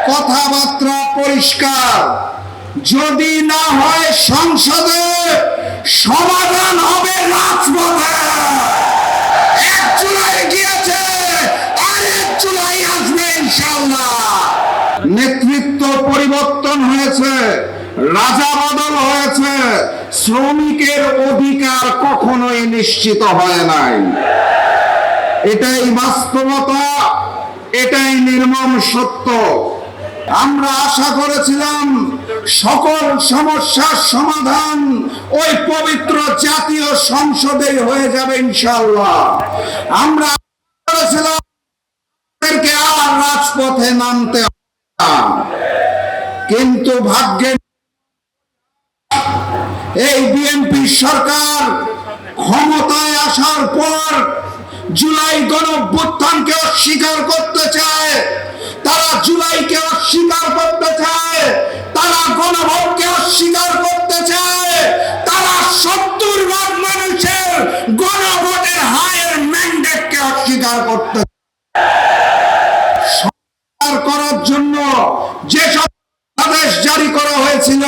কথাবার্তা পরিষ্কার, যদি না হয় সংসদে, সমাধান হবে রাজপথে। 1 জুলাই গিয়েছে, আরেক জুলাই আসবে ইনশাআল্লাহ। নেতৃত্ব পরিবর্তন হয়েছে, রাজা বদল হয়েছে, শ্রমিকের অধিকার কখনোই নিশ্চিত হয় নাই। এটাই বাস্তবতা, এটাই নির্মম সত্য। আমরা আশা করেছিলাম সকল সমস্যার সমাধান ওই পবিত্র জাতীয় সংসদে হয়ে যাবে ইনশাআল্লাহ। আমরা করেছিলাম আর রাজপথে নামতে হবে না, কিন্তু ভাগ্যে এই বিএনপি সরকার ক্ষমতায় আসার পর জুলাই গণঅভ্যুত্থানকে অস্বীকার করতে চায়, তারা জুলাইকে অস্বীকার করতে চায়, তারা গণভোটকে অস্বীকার করতে চায়, তারা 70 ভাগ মানুষের গণভোটের হায়ের ম্যান্ডেটকে অস্বীকার করতে করার জন্য যেসব অধ্যাদেশ জারি করা হয়েছিল,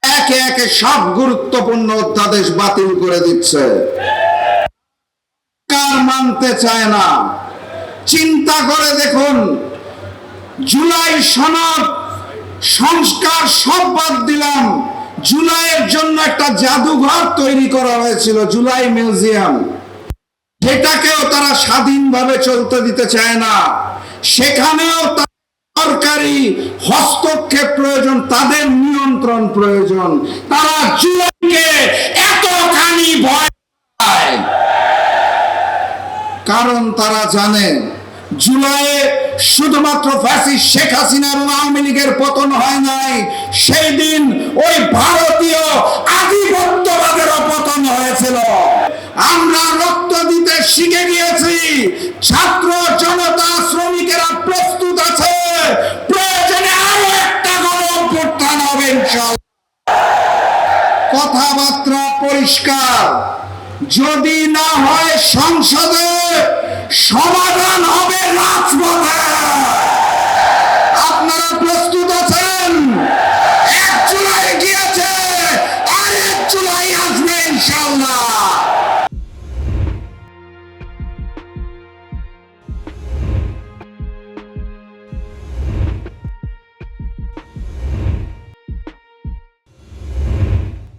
একে একে সব গুরুত্বপূর্ণ অধ্যাদেশ বাতিল করে দিচ্ছে। মানতে চায় না। চিন্তা করে দেখুন, জুলাই সনদ সংস্কার সব বাদ দিলাম, জুলাইয়ের জন্য একটা জাদুঘর তৈরি করা হয়েছিল, জুলাই মিউজিয়াম, সেটাকেও তারা স্বাধীনভাবে চলতে দিতে চায় না। সেখানেও সরকারি হস্তক্ষেপ প্রয়োজন, তাদের নিয়ন্ত্রণ প্রয়োজন। তারা জুলাইকে এতখানি ভয় পায় কারণ তারা জানে জুলাইয়ে শুধুমাত্র ফ্যাসিস্ট শেখ হাসিনা এবং আওয়ামী লীগের পতন হয় নাই, সেই দিন ওই ভারতীয় আধিপত্যবাদেরও পতন হয়েছিল। আমরা রক্ত দিতে শিখে গিয়েছি, ছাত্র জনতা শ্রমিকেরা প্রস্তুত আছে, প্রয়োজনে আরো একটা গণঅভ্যুত্থান হবে ইনশাআল্লাহ। কথাবার্তা পরিষ্কার, যদি না হয় সংসদে, সমাধান হবে রাজপথে।